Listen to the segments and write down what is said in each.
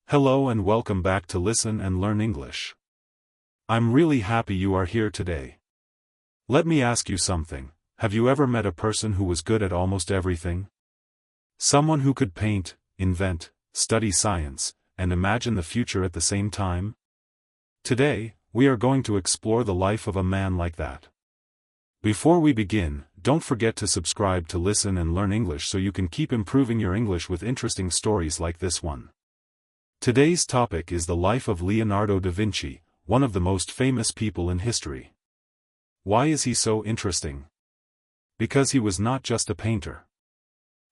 Hello and welcome back to Listen and Learn English. I'm really happy you are here today. Let me ask you something. Have you ever met a person who was good at almost everything? Someone who could paint, invent, study science, and imagine the future at the same time? Today, we are going to explore the life of a man like that. Before we begin, don't forget to subscribe to Listen and Learn English so you can keep improving your English with interesting stories like this one. Today's topic is the life of Leonardo da Vinci, one of the most famous people in history. Why is he so interesting? Because he was not just a painter.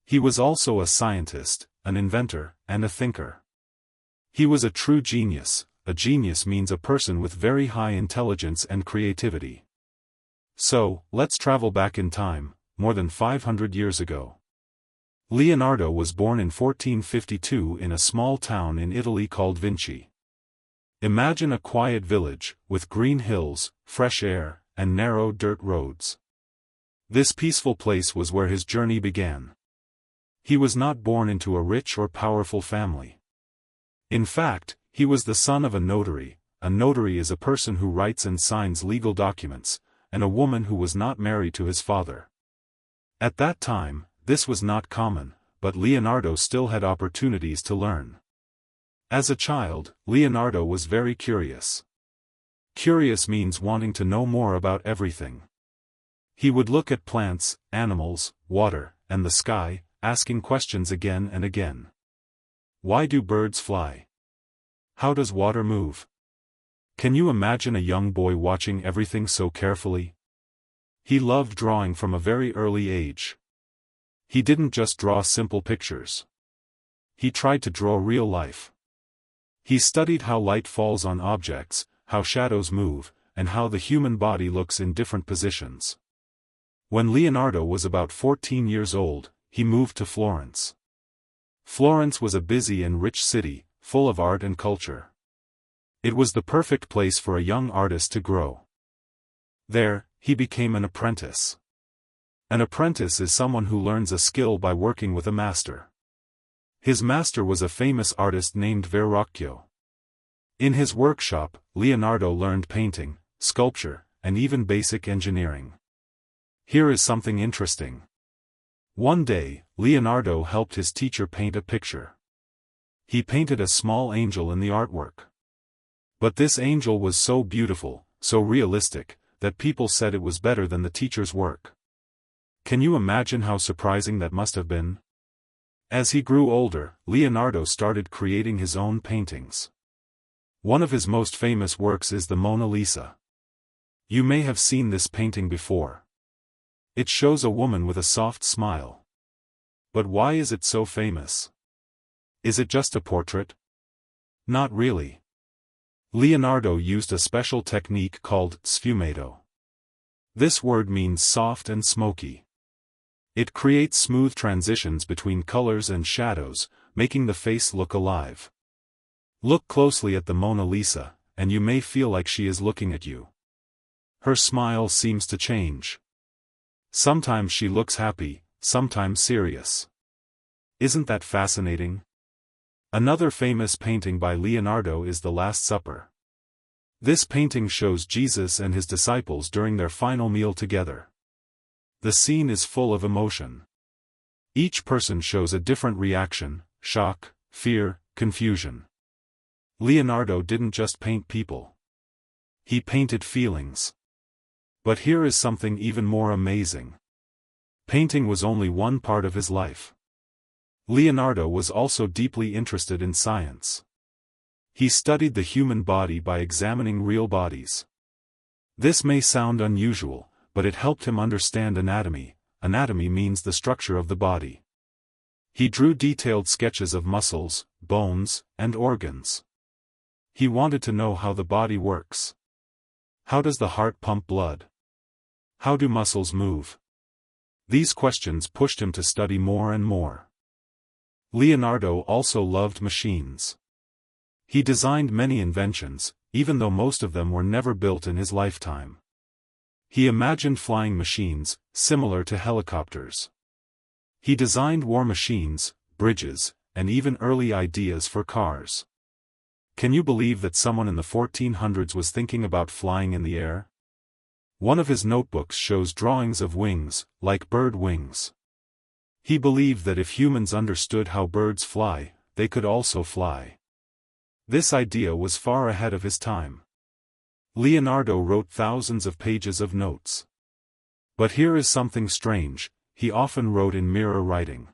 He was also a scientist, an inventor, and a thinker. He was a true genius. A genius means a person with very high intelligence and creativity. So, let's travel back in time, more than 500 years ago. Leonardo was born in 1452 in a small town in Italy called Vinci. Imagine a quiet village, with green hills, fresh air, and narrow dirt roads. This peaceful place was where his journey began. He was not born into a rich or powerful family. In fact, he was the son of a notary. A notary is a person who writes and signs legal documents, and a woman who was not married to his father. At that time, this was not common, but Leonardo still had opportunities to learn. As a child, Leonardo was very curious. Curious means wanting to know more about everything. He would look at plants, animals, water, and the sky, asking questions again and again. Why do birds fly? How does water move? Can you imagine a young boy watching everything so carefully? He loved drawing from a very early age. He didn't just draw simple pictures. He tried to draw real life. He studied how light falls on objects, how shadows move, and how the human body looks in different positions. When Leonardo was about 14 years old, he moved to Florence. Florence was a busy and rich city, full of art and culture. It was the perfect place for a young artist to grow. There, he became an apprentice. An apprentice is someone who learns a skill by working with a master. His master was a famous artist named Verrocchio. In his workshop, Leonardo learned painting, sculpture, and even basic engineering. Here is something interesting. One day, Leonardo helped his teacher paint a picture. He painted a small angel in the artwork. But this angel was so beautiful, so realistic, that people said it was better than the teacher's work. Can you imagine how surprising that must have been? As he grew older, Leonardo started creating his own paintings. One of his most famous works is the Mona Lisa. You may have seen this painting before. It shows a woman with a soft smile. But why is it so famous? Is it just a portrait? Not really. Leonardo used a special technique called sfumato. This word means soft and smoky. It creates smooth transitions between colors and shadows, making the face look alive. Look closely at the Mona Lisa, and you may feel like she is looking at you. Her smile seems to change. Sometimes she looks happy, sometimes serious. Isn't that fascinating? Another famous painting by Leonardo is The Last Supper. This painting shows Jesus and his disciples during their final meal together. The scene is full of emotion. Each person shows a different reaction: shock, fear, confusion. Leonardo didn't just paint people. He painted feelings. But here is something even more amazing. Painting was only one part of his life. Leonardo was also deeply interested in science. He studied the human body by examining real bodies. This may sound unusual, but it helped him understand anatomy. Anatomy means the structure of the body. He drew detailed sketches of muscles, bones, and organs. He wanted to know how the body works. How does the heart pump blood? How do muscles move? These questions pushed him to study more and more. Leonardo also loved machines. He designed many inventions, even though most of them were never built in his lifetime. He imagined flying machines, similar to helicopters. He designed war machines, bridges, and even early ideas for cars. Can you believe that someone in the 1400s was thinking about flying in the air? One of his notebooks shows drawings of wings, like bird wings. He believed that if humans understood how birds fly, they could also fly. This idea was far ahead of his time. Leonardo wrote thousands of pages of notes. But here is something strange: he often wrote in mirror writing.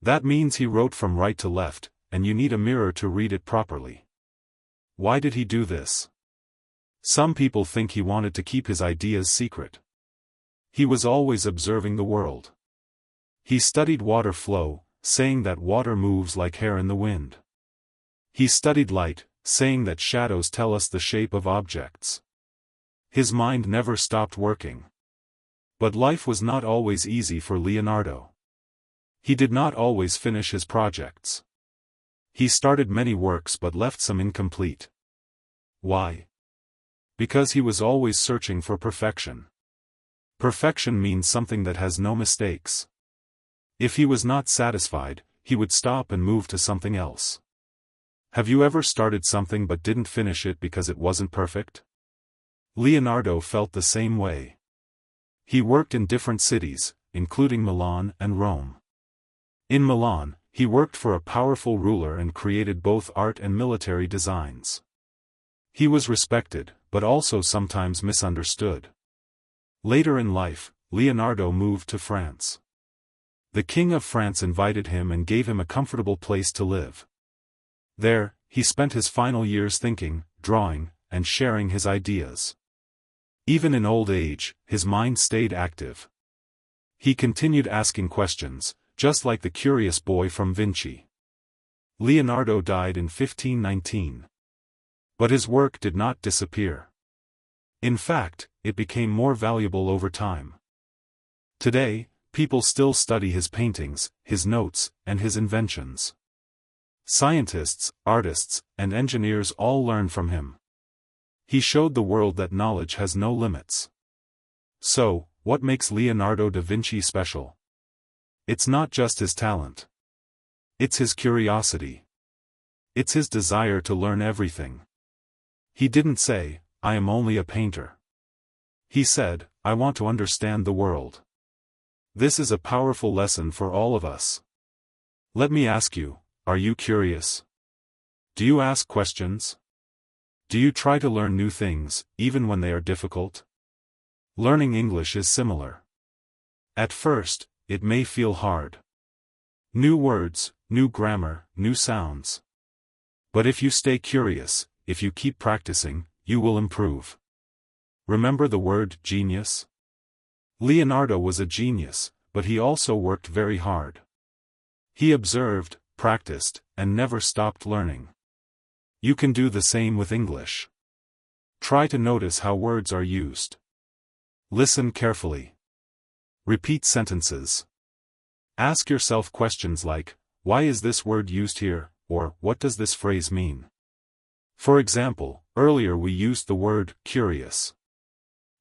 That means he wrote from right to left, and you need a mirror to read it properly. Why did he do this? Some people think he wanted to keep his ideas secret. He was always observing the world. He studied water flow, saying that water moves like hair in the wind. He studied light, saying that shadows tell us the shape of objects. His mind never stopped working. But life was not always easy for Leonardo. He did not always finish his projects. He started many works but left some incomplete. Why? Because he was always searching for perfection. Perfection means something that has no mistakes. If he was not satisfied, he would stop and move to something else. Have you ever started something but didn't finish it because it wasn't perfect? Leonardo felt the same way. He worked in different cities, including Milan and Rome. In Milan, he worked for a powerful ruler and created both art and military designs. He was respected, but also sometimes misunderstood. Later in life, Leonardo moved to France. The King of France invited him and gave him a comfortable place to live. There, he spent his final years thinking, drawing, and sharing his ideas. Even in old age, his mind stayed active. He continued asking questions, just like the curious boy from Vinci. Leonardo died in 1519. But his work did not disappear. In fact, it became more valuable over time. Today, people still study his paintings, his notes, and his inventions. Scientists, artists, and engineers all learn from him. He showed the world that knowledge has no limits. So, what makes Leonardo da Vinci special? It's not just his talent. It's his curiosity. It's his desire to learn everything. He didn't say, "I am only a painter." He said, "I want to understand the world." This is a powerful lesson for all of us. Let me ask you, are you curious? Do you ask questions? Do you try to learn new things, even when they are difficult? Learning English is similar. At first, it may feel hard. New words, new grammar, new sounds. But if you stay curious, if you keep practicing, you will improve. Remember the word genius? Leonardo was a genius, but he also worked very hard. He observed, practiced, and never stopped learning. You can do the same with English. Try to notice how words are used. Listen carefully. Repeat sentences. Ask yourself questions like, "Why is this word used here?" or "What does this phrase mean?" For example, earlier we used the word curious.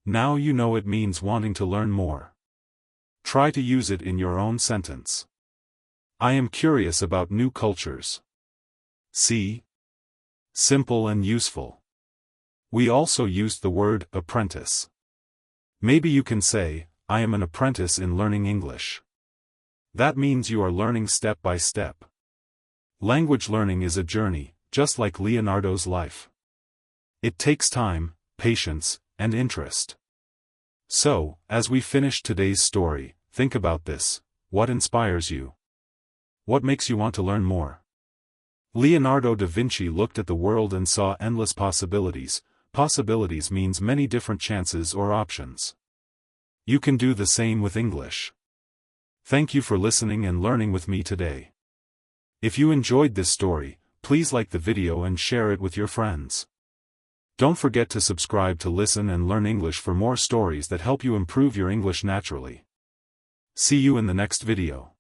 Now you know it means wanting to learn more. Try to use it in your own sentence. I am curious about new cultures. See? Simple and useful. We also used the word apprentice. Maybe you can say, "I am an apprentice in learning English." That means you are learning step by step. Language learning is a journey, just like Leonardo's life. It takes time, patience, and interest. So, as we finish today's story, think about this: what inspires you? What makes you want to learn more? Leonardo da Vinci looked at the world and saw endless possibilities. Possibilities means many different chances or options. You can do the same with English. Thank you for listening and learning with me today. If you enjoyed this story, please like the video and share it with your friends. Don't forget to subscribe to Listen and Learn English for more stories that help you improve your English naturally. See you in the next video.